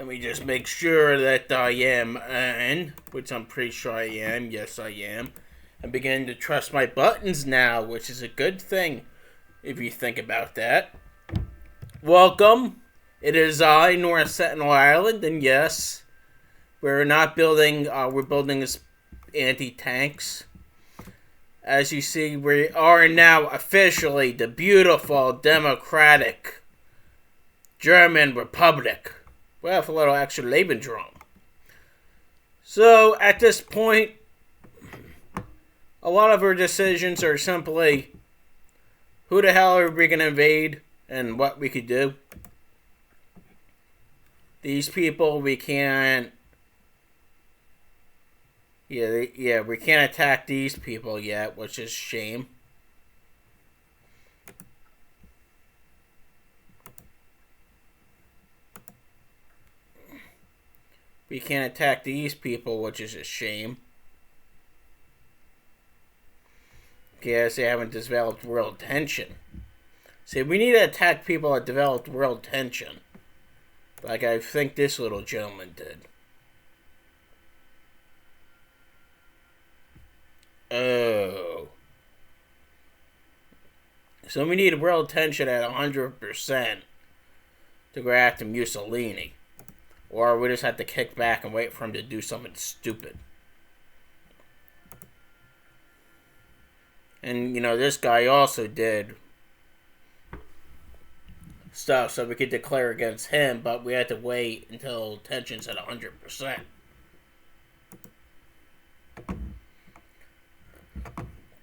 Let me just make sure that I am in, which I'm pretty sure I am. Yes, I am. I'm beginning to trust my buttons now, which is a good thing if you think about that. Welcome. It is I, North Sentinel Island, and yes, we're not building, we're building this anti-tanks. As you see, we are now officially the beautiful, democratic German Republic. With a little extra Lebensraum. So, at this point, a lot of our decisions are simply who the hell are we going to invade and what we could do. These people, we can't... Yeah, we can't attack these people yet, which is a shame. We can't attack these people, which is a shame. Because they haven't developed world tension. See, we need to attack people that developed world tension. Like I think this little gentleman did. Oh. So we need world tension at 100% to go after Mussolini. Or we just have to kick back and wait for him to do something stupid. And, you know, this guy also did stuff so we could declare against him, but we had to wait until tension's at 100%.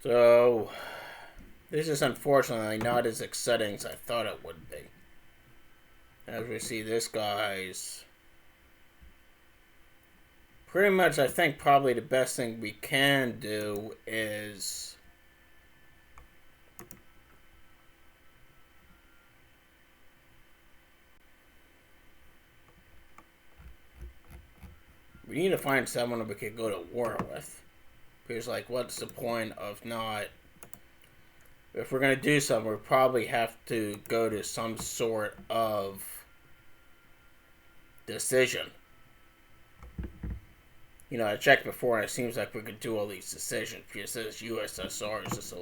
So, this is unfortunately not as exciting as I thought it would be. As we see, this guy's... Pretty much, I think probably the best thing we can do is... We need to find someone we could go to war with. Because, like, what's the point of not... If we're going to do something, we probably have to go to some sort of decision. You know, I checked before, and it seems like we could do all these decisions because this USSR is just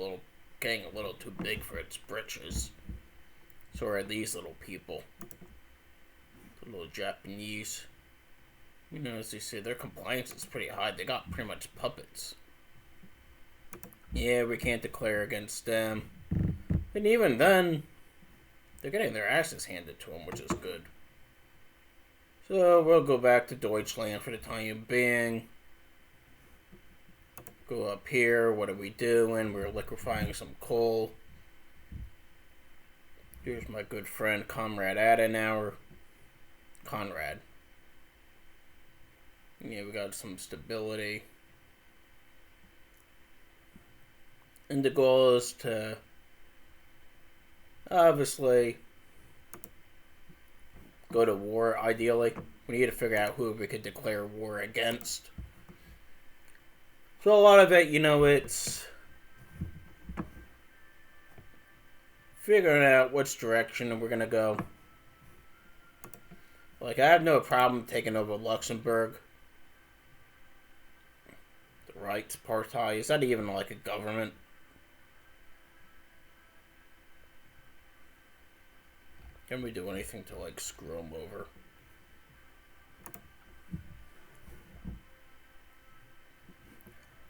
getting a little too big for its britches. So are these little people. The little Japanese. You know, as you see, their compliance is pretty high. They got pretty much puppets. Yeah, we can't declare against them. And even then, they're getting their asses handed to them, which is good. So, we'll go back to Deutschland for the time being. Go up here. What are we doing? We're liquefying some coal. Here's my good friend, Comrade Adenauer. Conrad. Yeah, we got some stability. And the goal is to, obviously, go to war, ideally. We need to figure out who we could declare war against. So a lot of it, you know, it's figuring out which direction we're going to go. Like, I have no problem taking over Luxembourg. The Rights Party. Is that even like a government? Can we do anything to, like, screw them over?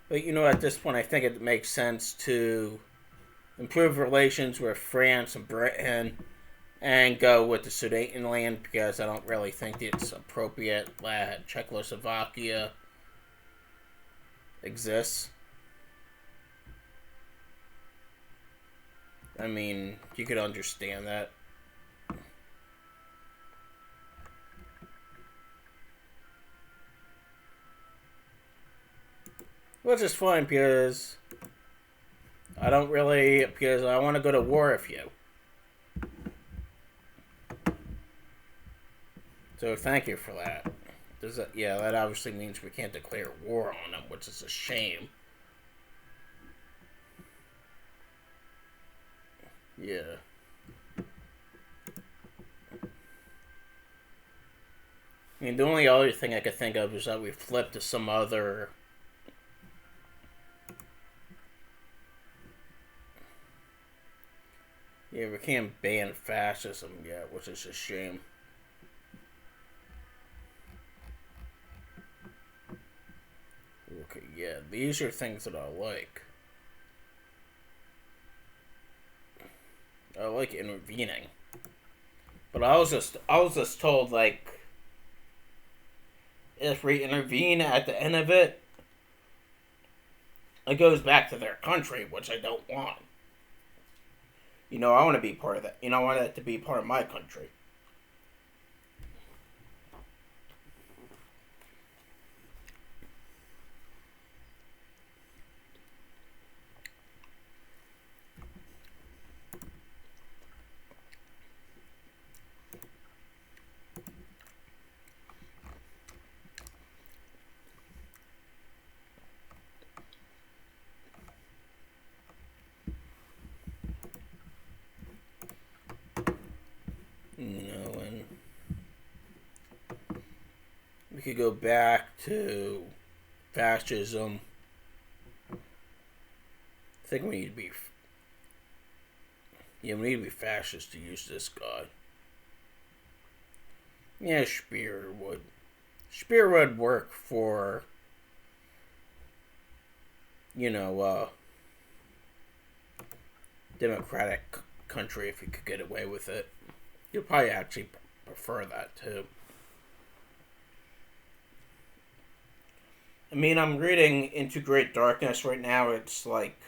But, you know, at this point, I think it makes sense to improve relations with France and Britain and go with the Sudetenland because I don't really think it's appropriate that Czechoslovakia exists. I mean, you could understand that. Which is fine because I don't really, because I want to go to war with you. So thank you for that. Does that, yeah, that obviously means we can't declare war on them, which is a shame. Yeah. I mean, the only other thing I could think of is that we flip to some other... Yeah, we can't ban fascism yet, which is a shame. Okay, yeah, these are things that I like. I like intervening. But I was just told, like, if we intervene at the end of it, it goes back to their country, which I don't want. I want to be part of that. I want that to be part of my country. And we could go back to fascism. I think we need to be... Yeah, we need to be fascist to use this guy. Yeah, Spear would. Spear would work for... democratic country if you could get away with it. You'd probably actually prefer that, too. I mean, I'm reading Into Great Darkness right now. It's, like,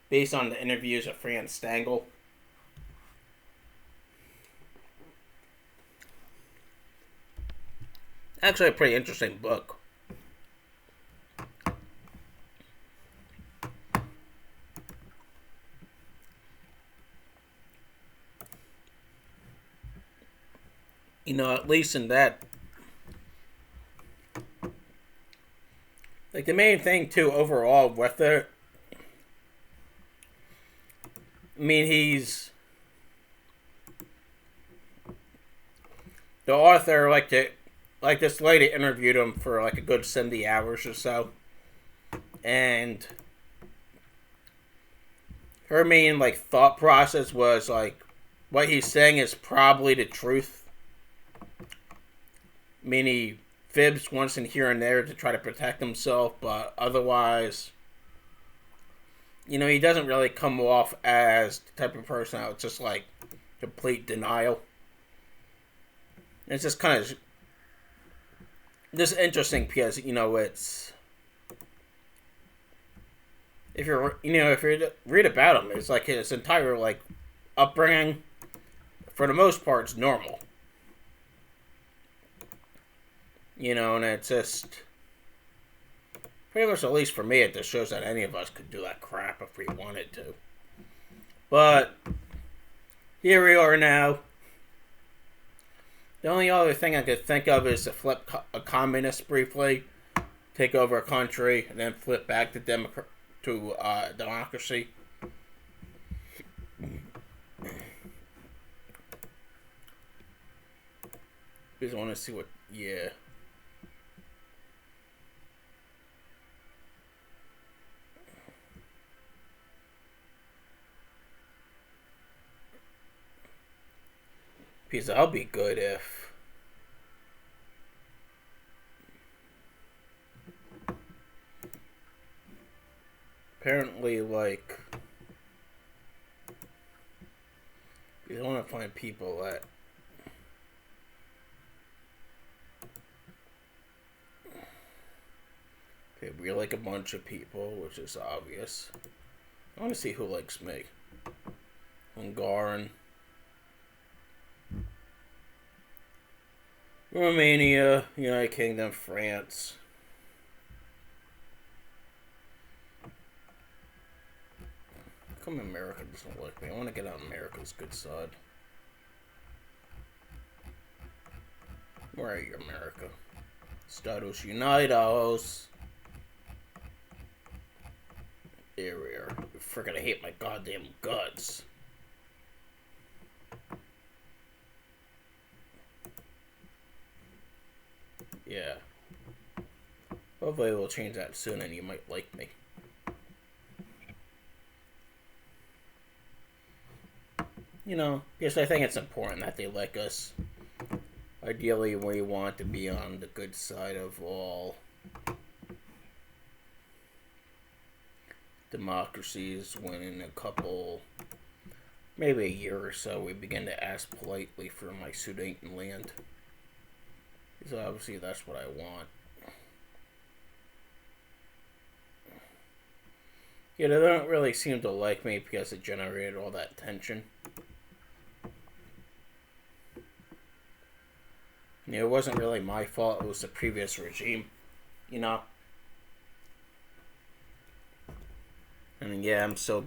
based on the interviews of Franz Stangl. Actually, a pretty interesting book. At least in that... Like, the main thing, too, overall with it... I mean, he's... The author, like this lady interviewed him for, like, a good 70 hours or so. And... her main, like, thought process was, like... what he's saying is probably the truth. I mean, he fibs once in here and there to try to protect himself, but otherwise, he doesn't really come off as the type of person that's just like complete denial. It's just kind of just interesting because it's if you read about him, it's like his entire like upbringing, for the most part, is normal. And it's just... pretty much, at least for me, it just shows that any of us could do that crap if we wanted to. But... here we are now. The only other thing I could think of is to flip a communist briefly, take over a country, and then flip back to democracy. Just want to see what... yeah... because I'll be good if... apparently, like... you don't want to find people that... okay, we like a bunch of people, which is obvious. I want to see who likes me. Ungaran. Romania, United Kingdom, France. How come America doesn't like me? I want to get on America's good side. Where are you, America? Estados Unidos. Here we are. You freaking hate my goddamn guts. Yeah. Hopefully we'll change that soon and you might like me. You know, because I think it's important that they like us. Ideally, we want to be on the good side of all democracies when in a couple, maybe a year or so, we begin to ask politely for my Sudan land. Because obviously that's what I want. Yeah, they don't really seem to like me because it generated all that tension. Yeah, it wasn't really my fault, it was the previous regime, you know? And yeah, I'm so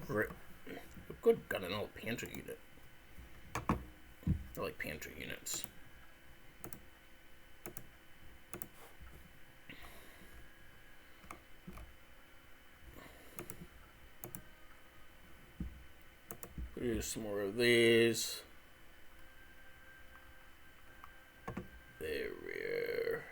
good, got an old pantry unit. I like pantry units. Here's some more of these. There we are.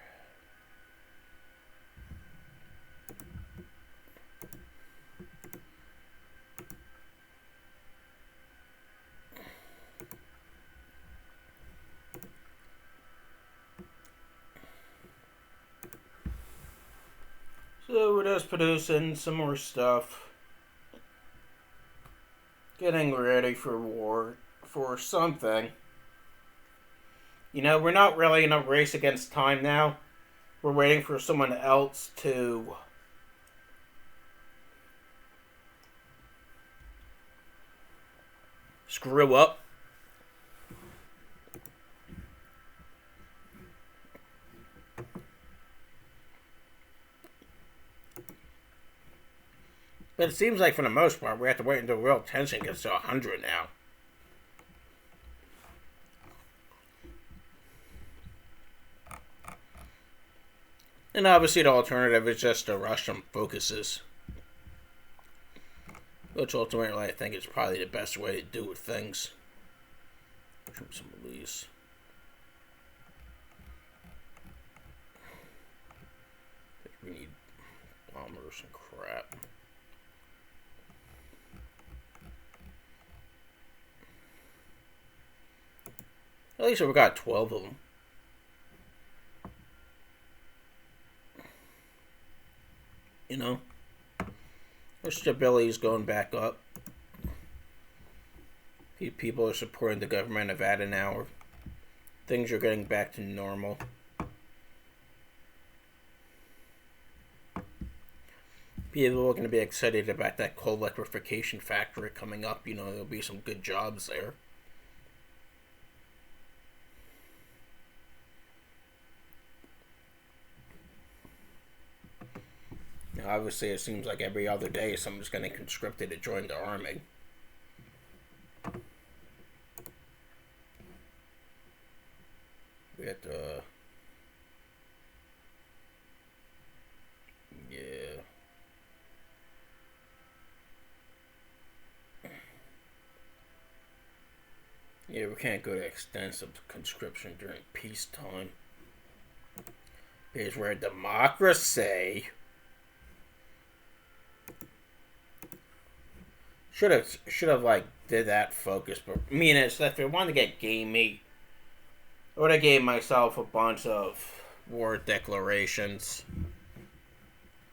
So we're just producing some more stuff. Getting ready for war, for something. You know, we're not really in a race against time now. We're waiting for someone else to screw up. But it seems like for the most part, we have to wait until real tension gets to 100 now. And obviously the alternative is just to rush some focuses. Which ultimately I think is probably the best way to do things. Trim some of these. I think we need bombers and crap. At least we got 12 of them. You know? Our stability is going back up. People are supporting the government of Adenauer. Things are getting back to normal. People are going to be excited about that coal electrification factory coming up. You know, there'll be some good jobs there. Now, obviously, it seems like every other day someone's getting conscripted to join the army. We have to... Yeah. Yeah, we can't go to extensive conscription during peacetime. Here's where democracy... Should have like did that focus, but I mean, it's if I wanted to get gamey, I would have gave myself a bunch of war declarations.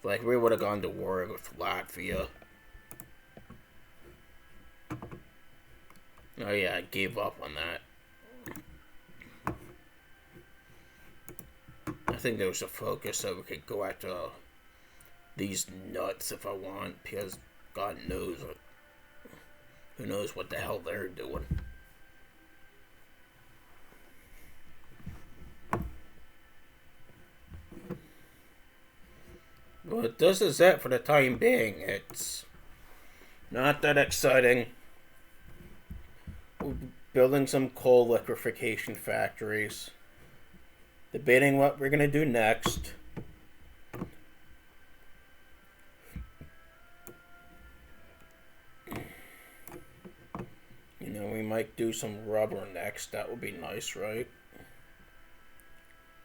Like we would have gone to war with Latvia. Oh yeah, I gave up on that. I think there was a focus so we could go after these nuts if I want, because God knows what. Who knows what the hell they're doing. But this is it for the time being. It's not that exciting. We're building some coal electrification factories. Debating what we're going to do next. You know, we might do some rubber next. That would be nice, right?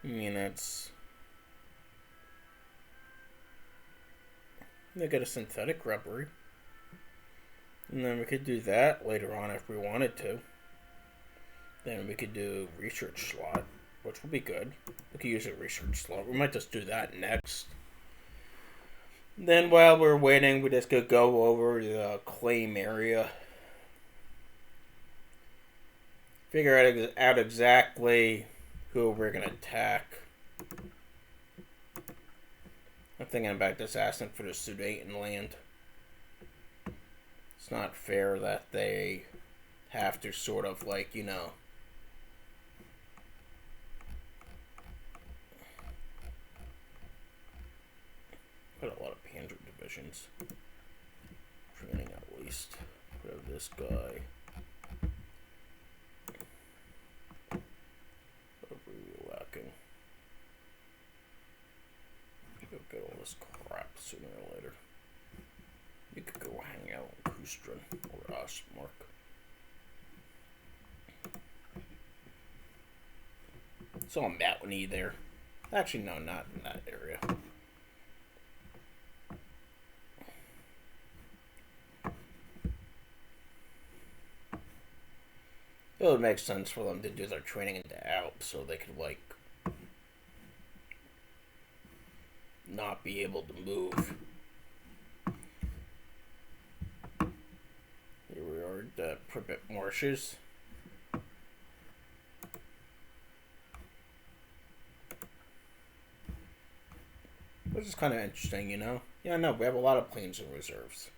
I mean, it's... They get a synthetic rubbery. And then we could do that later on if we wanted to. Then we could do research slot, which will be good. We could use a research slot. We might just do that next. Then while we're waiting, we just could go over the claim area. Figure out exactly who we're going to attack. I'm thinking about just asking for the Sudetenland. It's not fair that they have to sort of like, you know, put a lot of Panzer divisions. Training at least. We have this guy. What are we lacking? Go get all this crap sooner or later. You could go hang out in Kustrin or Ostmark. It's all mountainy there. Actually, no, not in that area. It would make sense for them to do their training in the Alps so they could, like, not be able to move. Here we are at the Pripyat marshes. Which is kind of interesting, you know? Yeah, no, we have a lot of planes in reserves.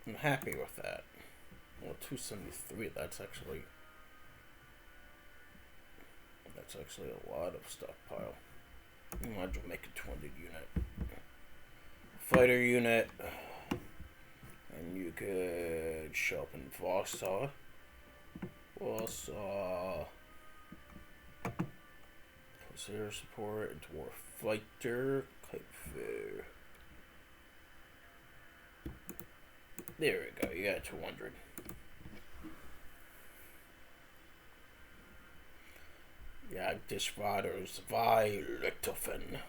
I'm happy with that. Well, 273, that's actually a lot of stockpile. You might as well make a 200 unit. Fighter unit. And you could show up in Warsaw. Plus air support, dwarf fighter, Kuiper. There we go, you got 200. Jagdgeschwaders zwei Luftwaffen.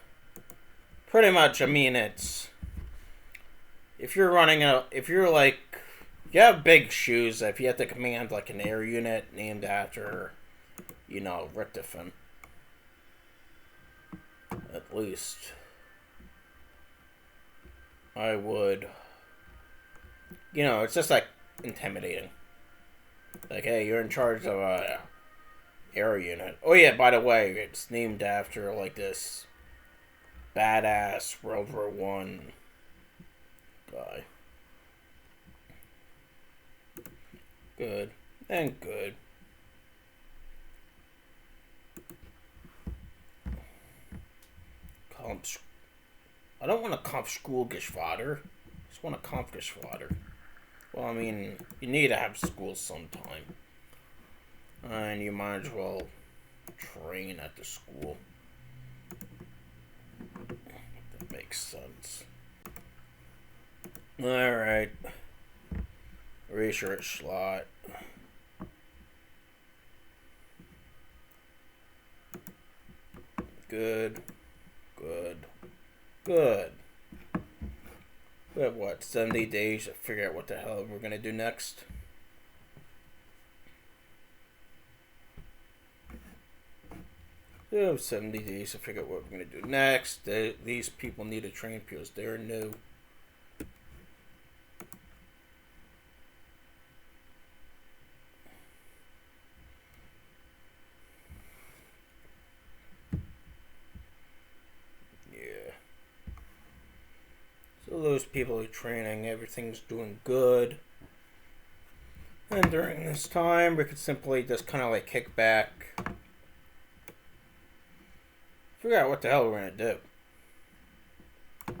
Pretty much, I mean, it's... If you're running you have big shoes, if you have to command, like, an air unit named after, you know, Richthofen. At least. I would... You know, it's just, like, intimidating. Like, hey, you're in charge of a air unit. Oh, yeah, by the way, it's named after, like, this badass World War I guy. Good. And good. I don't want a Kampfschulgeschwader. I just want a Kampfgeschwader. Well, I mean, you need to have school sometime. And you might as well train at the school. That makes sense. Alright. Research slot. Good. Good. Good. We have what, 70 days to figure out what the hell we're gonna do next. We have 70 days to figure out what we're gonna do next. These people need to train because they're new. So those people are training, everything's doing good. And during this time, we could simply just kind of like kick back. Figure out what the hell we're going to do.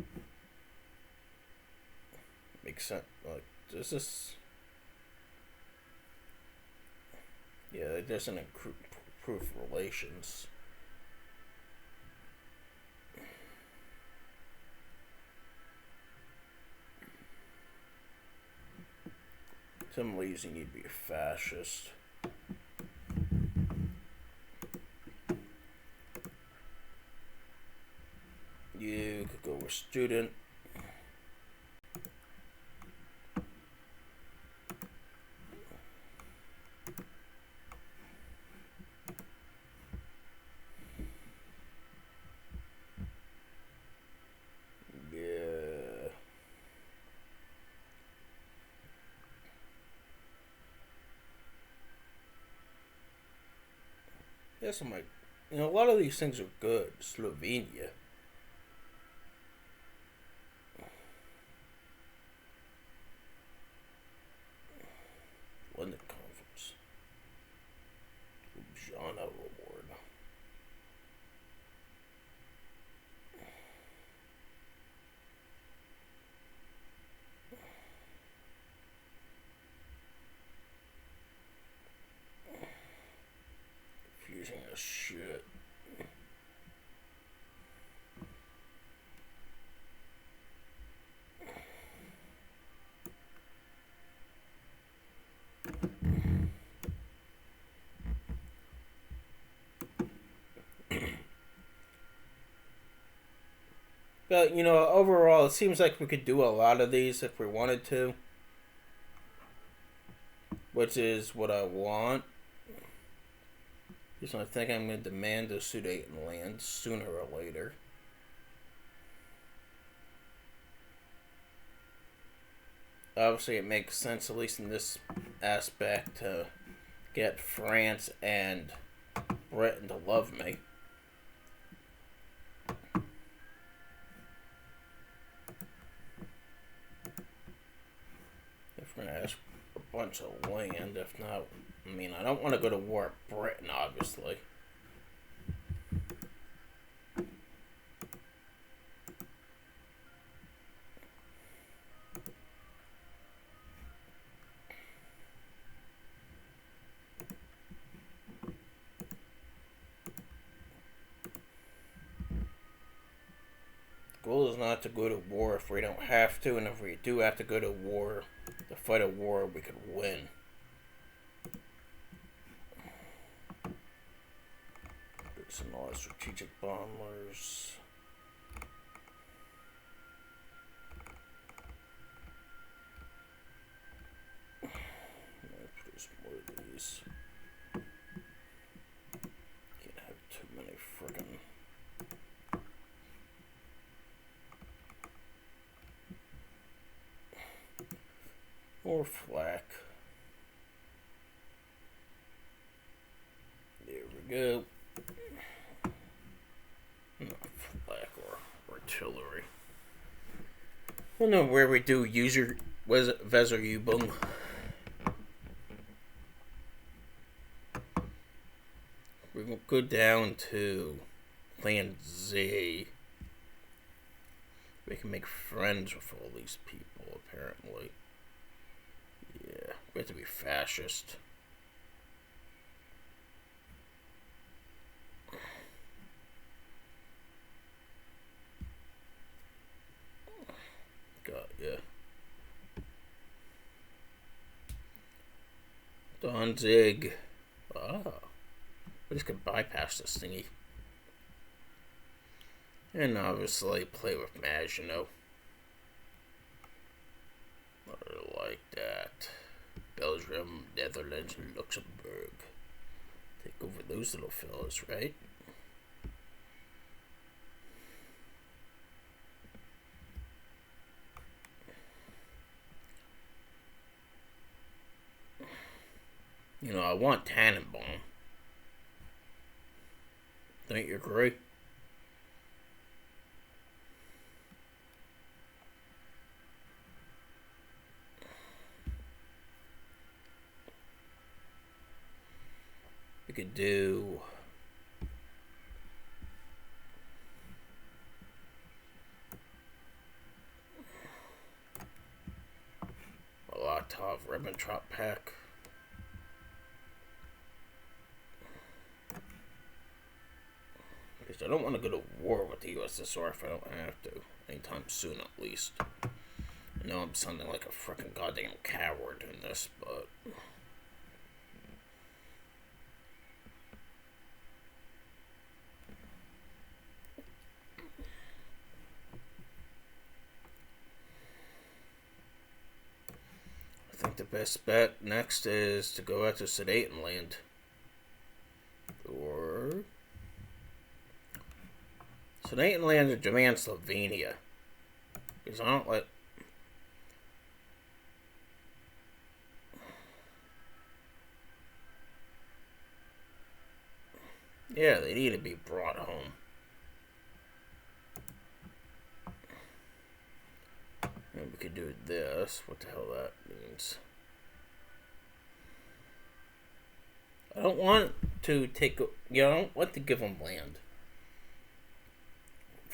Makes sense. Like, does this... Yeah, it doesn't improve relations. Some reason you'd be a fascist. You could go with student. Yes, I'm like, a lot of these things are good. Slovenia. Won the conference. Ljubljana Award. Confusing as shit. But, overall, it seems like we could do a lot of these if we wanted to. Which is what I want. Just I think I'm going to demand the Sudan land sooner or later. Obviously, it makes sense, at least in this aspect, to get France and Britain to love me. If we're going to ask a bunch of land, if not, I don't want to go to war with Britain, obviously. The goal is not to go to war if we don't have to, and if we do have to go to war, to fight a war we could win. Some more strategic bombers. Produce more of these. Can't have too many friggin'. More flak. There we go. Flak or artillery. I don't know where we do user Weserübung. We're going to go down to Land Z. We can make friends with all these people, apparently. Yeah, we have to be fascist. Got ya. Danzig. Ah. We just could bypass this thingy. And obviously play with Maginot. Like that. Belgium, Netherlands, and Luxembourg. Take over those little fellas, right? I want Tannenbaum. Don't you agree? We could do Molotov Ribbentrop Pact. Because I don't want to go to war with the USSR if I don't have to. Anytime soon, at least. I know I'm sounding like a freaking goddamn coward in this, but... I think the best bet next is to go out to Sudetenland. Or... Sudetenland or Japan, Slovenia. Because I don't let... Yeah, they need to be brought home. And we could do this. What the hell that means? I don't want to take... You know, I don't want to give them land.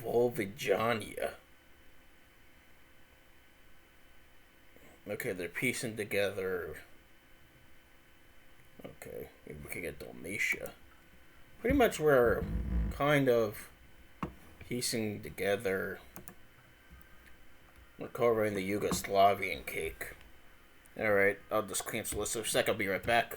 Volvijania. Okay, they're piecing together. Okay, maybe we could get Dalmatia. Pretty much we're kind of piecing together, recovering the Yugoslavian cake. Alright, I'll just cancel this for a sec. I'll be right back.